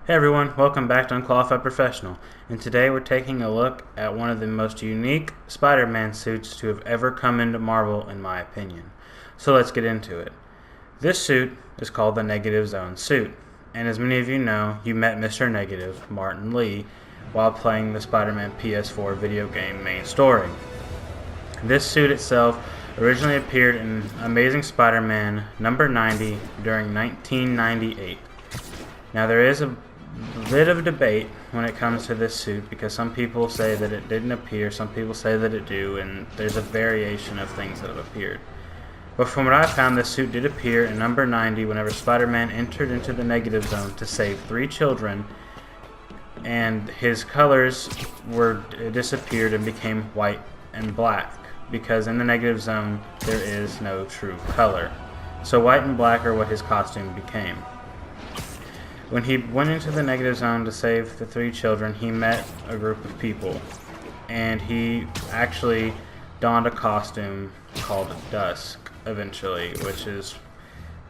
Hey everyone, welcome back to Unqualified Professional, and today we're taking a look at one of the most unique Spider-Man suits to have ever come into Marvel in my opinion. So let's get into it. This suit is called the Negative Zone suit, and as many of you know, you met Mr. Negative, Martin Lee, while playing the Spider-Man PS4 video game main story. This suit itself originally appeared in Amazing Spider-Man number 90 during 1998. Now there is a bit of debate when it comes to this suit because some people say that it didn't appear, some people say that it do, and there's a variation of things that have appeared. But from what I found, this suit did appear in number 90 whenever Spider-Man entered into the Negative Zone to save 3 children, and his colors disappeared and became white and black because in the Negative Zone there is no true color. So white and black are what his costume became. When he went into the Negative Zone to save the 3 children, he met a group of people, and he actually donned a costume called Dusk eventually, which is,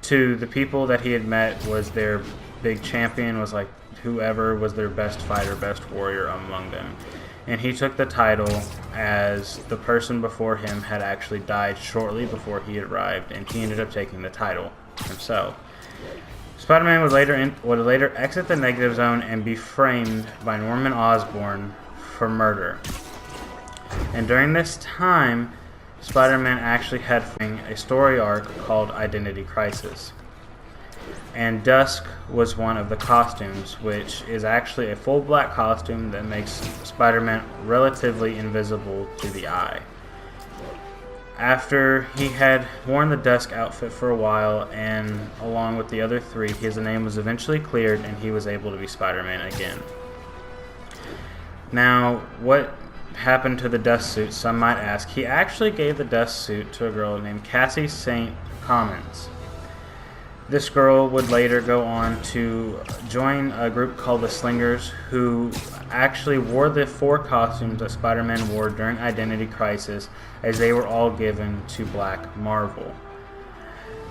to the people that he had met, was their big champion, was like whoever was their best fighter, best warrior among them. And he took the title as the person before him had actually died shortly before he arrived, and he ended up taking the title himself. Spider-Man would later exit the Negative Zone and be framed by Norman Osborn for murder. And during this time, Spider-Man actually had a story arc called Identity Crisis. And Dusk was one of the costumes, which is actually a full black costume that makes Spider-Man relatively invisible to the eye. After he had worn the Dusk outfit for a while, and along with the other 3, his name was eventually cleared and he was able to be Spider-Man again. Now, what happened to the Dusk suit, some might ask. He actually gave the Dusk suit to a girl named Cassie St. Commons. This girl would later go on to join a group called the Slingers, who actually wore the 4 costumes that Spider-Man wore during Identity Crisis, as they were all given to Black Marvel.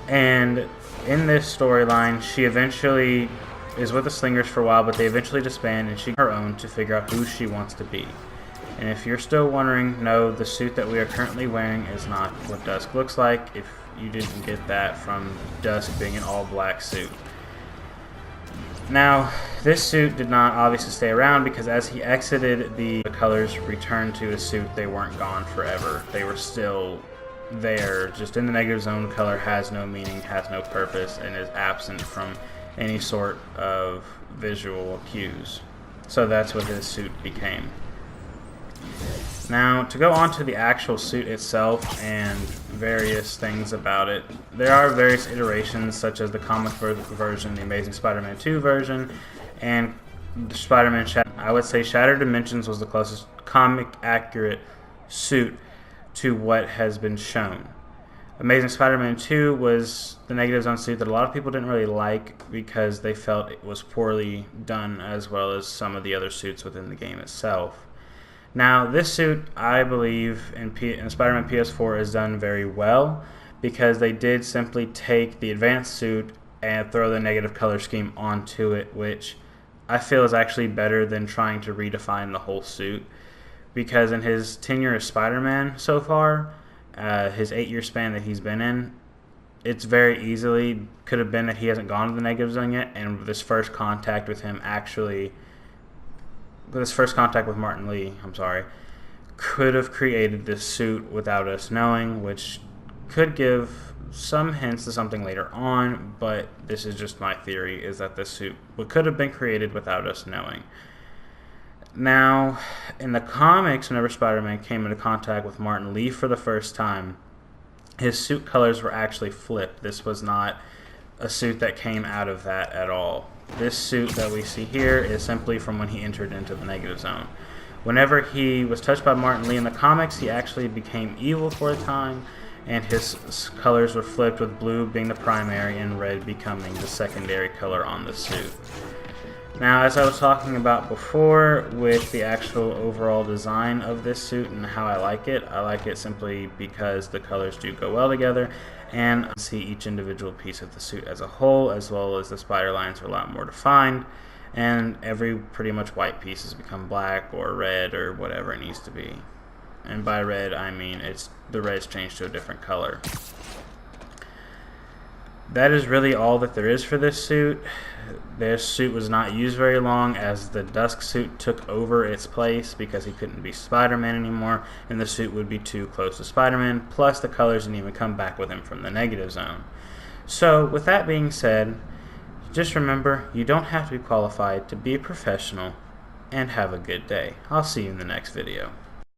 And in this storyline, she eventually is with the Slingers for a while, but they eventually disband, and she gets her own to figure out who she wants to be. And if you're still wondering, no, the suit that we are currently wearing is not what Dusk looks like, if you didn't get that from Dusk being an all-black suit. Now, this suit did not obviously stay around because as he exited, the colors returned to his suit. They weren't gone forever. They were still there. Just in the Negative Zone, color has no meaning, has no purpose, and is absent from any sort of visual cues. So that's what his suit became. Now, to go on to the actual suit itself and various things about it, there are various iterations such as the comic version, the Amazing Spider-Man 2 version, and Spider-Man Shattered. I would say Shattered Dimensions was the closest comic accurate suit to what has been shown. Amazing Spider-Man 2 was the Negative Zone suit that a lot of people didn't really like because they felt it was poorly done, as well as some of the other suits within the game itself. Now, this suit, I believe, in Spider-Man PS4 is done very well because they did simply take the advanced suit and throw the negative color scheme onto it, which I feel is actually better than trying to redefine the whole suit. Because in his tenure as Spider-Man so far, his 8-year span that he's been in, it's very easily could have been that he hasn't gone to the Negative Zone yet, and this first contact with him Martin Lee, could have created this suit without us knowing, which could give some hints to something later on, but this is just my theory, is that this suit could have been created without us knowing. Now, in the comics, whenever Spider-Man came into contact with Martin Lee for the first time, his suit colors were actually flipped. This was not a suit that came out of that at all. This suit that we see here is simply from when he entered into the Negative Zone. Whenever he was touched by Martin Lee in the comics, he actually became evil for a time, and his colors were flipped, with blue being the primary and red becoming the secondary color on the suit. Now, as I was talking about before with the actual overall design of this suit and how I like it simply because the colors do go well together, and see each individual piece of the suit as a whole, as well as the spider lines are a lot more defined, and every pretty much white piece has become black or red or whatever it needs to be. And by red, I mean the red's changed to a different color. That is really all that there is for this suit. This suit was not used very long, as the Dusk suit took over its place because he couldn't be Spider-Man anymore, and the suit would be too close to Spider-Man, plus the colors didn't even come back with him from the negative zone. So, with that being said, just remember, you don't have to be qualified to be a professional, and have a good day. I'll see you in the next video.